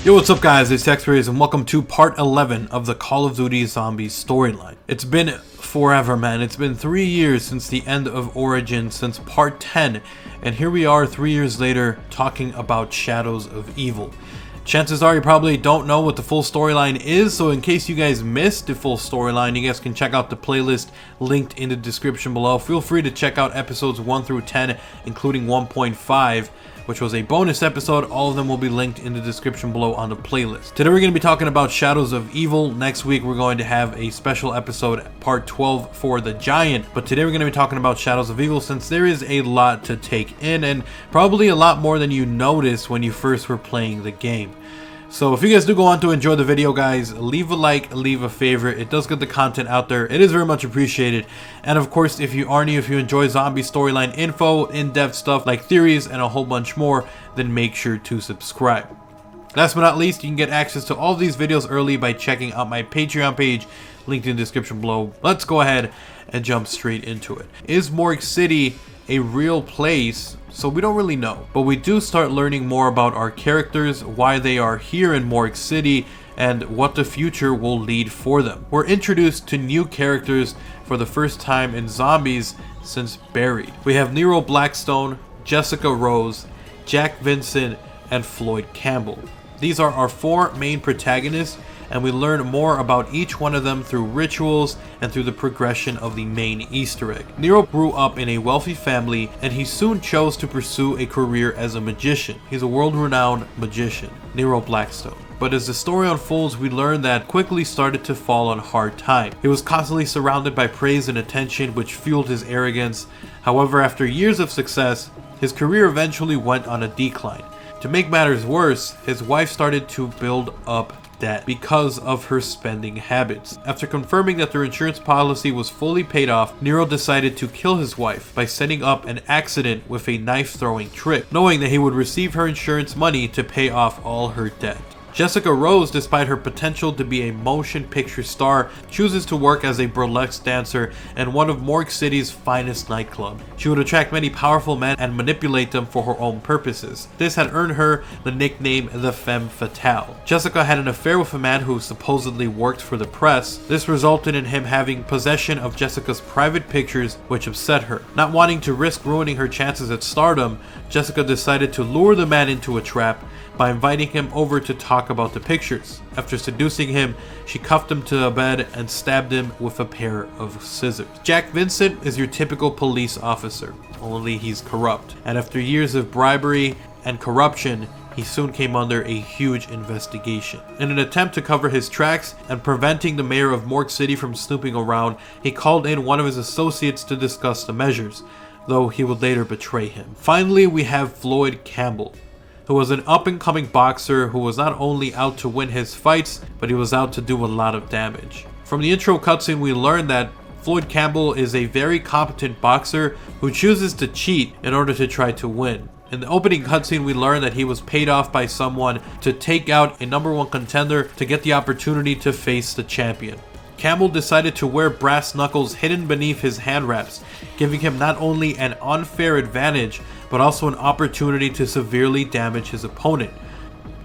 Yo, what's up guys, it's XRAYZ and welcome to part 11 of the Call of Duty Zombies storyline. It's been forever, man. It's been 3 years since the end of Origin, since part 10, and here we are 3 years later talking about Shadows of Evil. Chances are you probably don't know what the full storyline is, so in case you guys missed the full storyline, you guys can check out the playlist linked in the description below. Feel free to check out episodes 1 through 10, including 1.5. which was a bonus episode. All of them will be linked in the description below on the playlist. Today we're going to be talking about Shadows of Evil. Next week we're going to have a special episode, part 12 for the Giant. But today we're going to be talking about Shadows of Evil since there is a lot to take in and probably a lot more than you noticed when you first were playing the game. So if you guys do go on to enjoy the video, guys, leave a like, leave a favorite. It does get the content out there. It is very much appreciated. And of course, if you are new, if you enjoy zombie storyline info, in-depth stuff like theories and a whole bunch more, then make sure to subscribe. Last but not least, you can get access to all of these videos early by checking out my Patreon page, linked in the description below. Let's go ahead and jump straight into it. Is Morgue City a real place? So we don't really know, but we do start learning more about our characters, why they are here in Morgue City, and what the future will lead for them. We're introduced to new characters for the first time in Zombies since Buried. We have Nero Blackstone, Jessica Rose, Jack Vincent, and Floyd Campbell. These are our 4 main protagonists, and we learn more about each one of them through rituals and through the progression of the main Easter egg. Nero grew up in a wealthy family, and he soon chose to pursue a career as a magician. He's a world-renowned magician, Nero Blackstone. But as the story unfolds, we learn that quickly started to fall on hard time. He was constantly surrounded by praise and attention, which fueled his arrogance. However, after years of success, his career eventually went on a decline. To make matters worse, his wife started to build up debt because of her spending habits. After confirming that their insurance policy was fully paid off, Nero decided to kill his wife by setting up an accident with a knife-throwing trick, knowing that he would receive her insurance money to pay off all her debt. Jessica Rose, despite her potential to be a motion picture star, chooses to work as a burlesque dancer in one of Morgue City's finest nightclubs. She would attract many powerful men and manipulate them for her own purposes. This had earned her the nickname the Femme Fatale. Jessica had an affair with a man who supposedly worked for the press. This resulted in him having possession of Jessica's private pictures, which upset her. Not wanting to risk ruining her chances at stardom, Jessica decided to lure the man into a trap by inviting him over to talk about the pictures. After seducing him, she cuffed him to a bed and stabbed him with a pair of scissors. Jack Vincent is your typical police officer, only he's corrupt. And after years of bribery and corruption, he soon came under a huge investigation. In an attempt to cover his tracks and preventing the mayor of Morgue City from snooping around, he called in one of his associates to discuss the measures, though he would later betray him. Finally, we have Floyd Campbell, who was an up-and-coming boxer who was not only out to win his fights, but he was out to do a lot of damage. From the intro cutscene, we learned that Floyd Campbell is a very competent boxer who chooses to cheat in order to try to win. In the opening cutscene, we learned that he was paid off by someone to take out a #1 contender to get the opportunity to face the champion. Campbell decided to wear brass knuckles hidden beneath his hand wraps, giving him not only an unfair advantage, but also an opportunity to severely damage his opponent.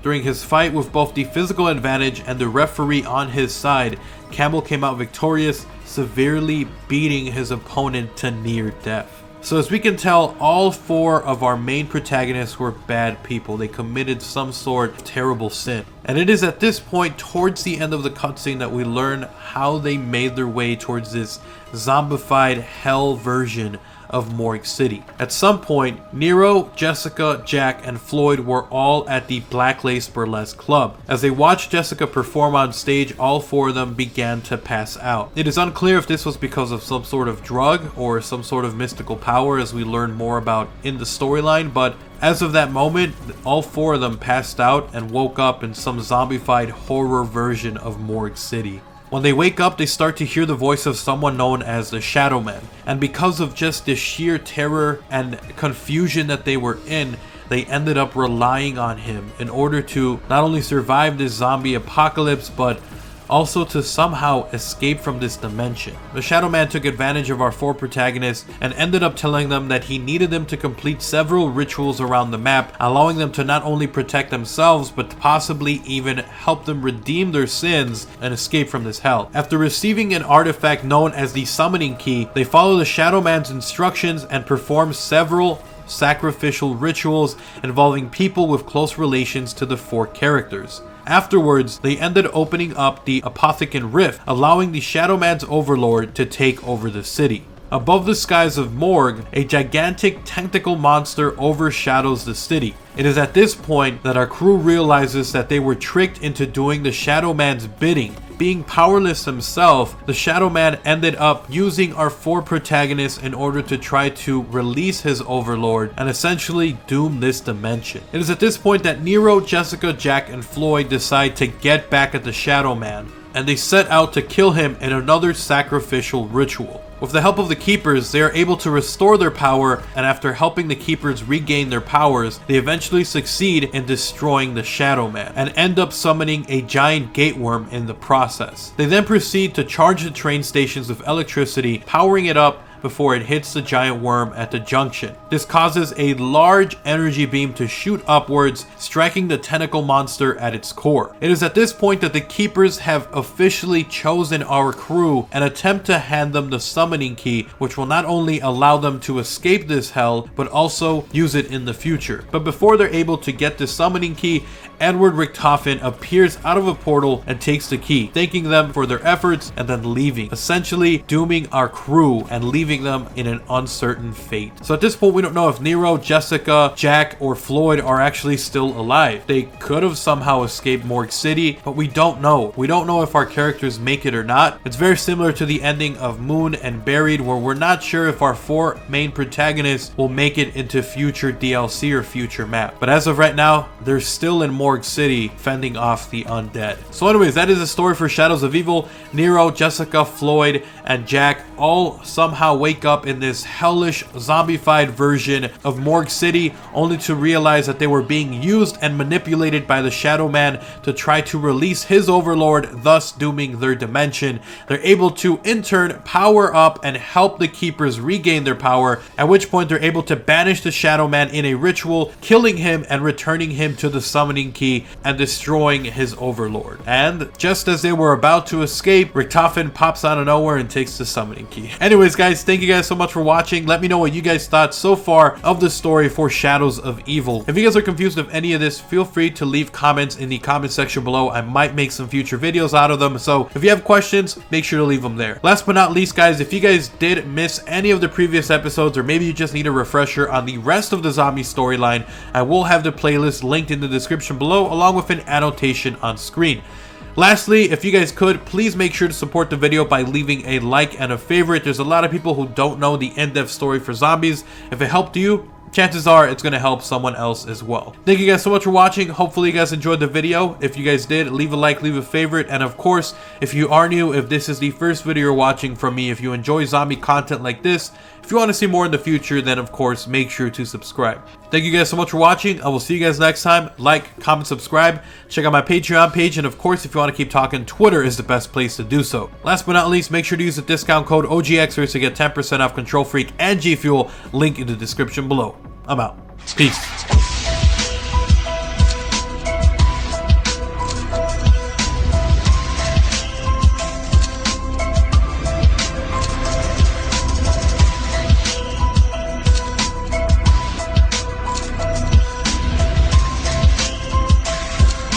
During his fight with both the physical advantage and the referee on his side, Campbell came out victorious, severely beating his opponent to near death. So as we can tell, all 4 of our main protagonists were bad people. They committed some sort of terrible sin. And it is at this point, towards the end of the cutscene, that we learn how they made their way towards this zombified hell version of Morgue City. At some point, Nero, Jessica, Jack, and Floyd were all at the Black Lace Burlesque Club. As they watched Jessica perform on stage, all 4 of them began to pass out. It is unclear if this was because of some sort of drug or some sort of mystical power, as we learn more about in the storyline, but as of that moment, all 4 of them passed out and woke up in some zombified horror version of Morgue City. When they wake up, they start to hear the voice of someone known as the Shadow Man. And because of just the sheer terror and confusion that they were in, they ended up relying on him in order to not only survive this zombie apocalypse, but also to somehow escape from this dimension. The Shadow Man took advantage of our 4 protagonists and ended up telling them that he needed them to complete several rituals around the map, allowing them to not only protect themselves but possibly even help them redeem their sins and escape from this hell. After receiving an artifact known as the Summoning Key, they follow the Shadow Man's instructions and perform several sacrificial rituals involving people with close relations to the 4 characters. Afterwards, they ended opening up the Apothecant Rift, allowing the Shadow Man's overlord to take over the city. Above the skies of Morgue, a gigantic tentacle monster overshadows the city. It is at this point that our crew realizes that they were tricked into doing the Shadow Man's bidding. Being powerless himself, the Shadow Man ended up using our 4 protagonists in order to try to release his overlord and essentially doom this dimension. It is at this point that Nero, Jessica, Jack, and Floyd decide to get back at the Shadow Man, and they set out to kill him in another sacrificial ritual. With the help of the Keepers, they are able to restore their power, and after helping the Keepers regain their powers, they eventually succeed in destroying the Shadow Man, and end up summoning a giant gateworm in the process. They then proceed to charge the train stations with electricity, powering it up before it hits the giant worm at the junction. This causes a large energy beam to shoot upwards, striking the tentacle monster at its core. It is at this point that the Keepers have officially chosen our crew and attempt to hand them the Summoning Key, which will not only allow them to escape this hell, but also use it in the future. But before they're able to get the Summoning Key, Edward Richtofen appears out of a portal and takes the key, thanking them for their efforts and then leaving, essentially dooming our crew and leaving them in an uncertain fate. So at this point, we don't know if Nero, Jessica, Jack, or Floyd are actually still alive. They could have somehow escaped Morgue City, but we don't know. We don't know if our characters make it or not. It's very similar to the ending of Moon and Buried, where we're not sure if our 4 main protagonists will make it into future DLC or future map. But as of right now, they're still in Morgue City fending off the undead. So anyways, that is the story for Shadows of Evil. Nero, Jessica, Floyd, and Jack all somehow wake up in this hellish zombified version of Morgue City, only to realize that they were being used and manipulated by the Shadow Man to try to release his overlord, thus dooming their dimension. They're able to in turn power up and help the Keepers regain their power, at which point they're able to banish the Shadow Man in a ritual, killing him and returning him to the Summoning Key and destroying his overlord. And just as they were about to escape, Richtofen pops out of nowhere and takes the Summoning Key. Anyways guys, thank you guys so much for watching. Let me know what you guys thought so far of the story for Shadows of Evil. If you guys are confused of any of this, feel free to leave comments in the comment section below. I might make some future videos out of them, so if you have questions, make sure to leave them there. Last but not least guys, if you guys did miss any of the previous episodes, or maybe you just need a refresher on the rest of the zombie storyline, I will have the playlist linked in the description below, along with an annotation on screen. Lastly, if you guys could, please make sure to support the video by leaving a like and a favorite. There's a lot of people who don't know the in-depth story for zombies. If it helped you, chances are it's going to help someone else as well. Thank you guys so much for watching. Hopefully you guys enjoyed the video. If you guys did, leave a like, leave a favorite, and of course, if you are new, if this is the first video you're watching from me, if you enjoy zombie content like this, if you want to see more in the future, then of course make sure to subscribe. Thank you guys so much for watching. I will see you guys next time. Like, comment, subscribe, check out my Patreon page, and of course if you want to keep talking, Twitter is the best place to do so. Last but not least, make sure to use the discount code OGXRAYZ to get 10% off Control Freak and G Fuel, link in the description below. I'm out. Peace.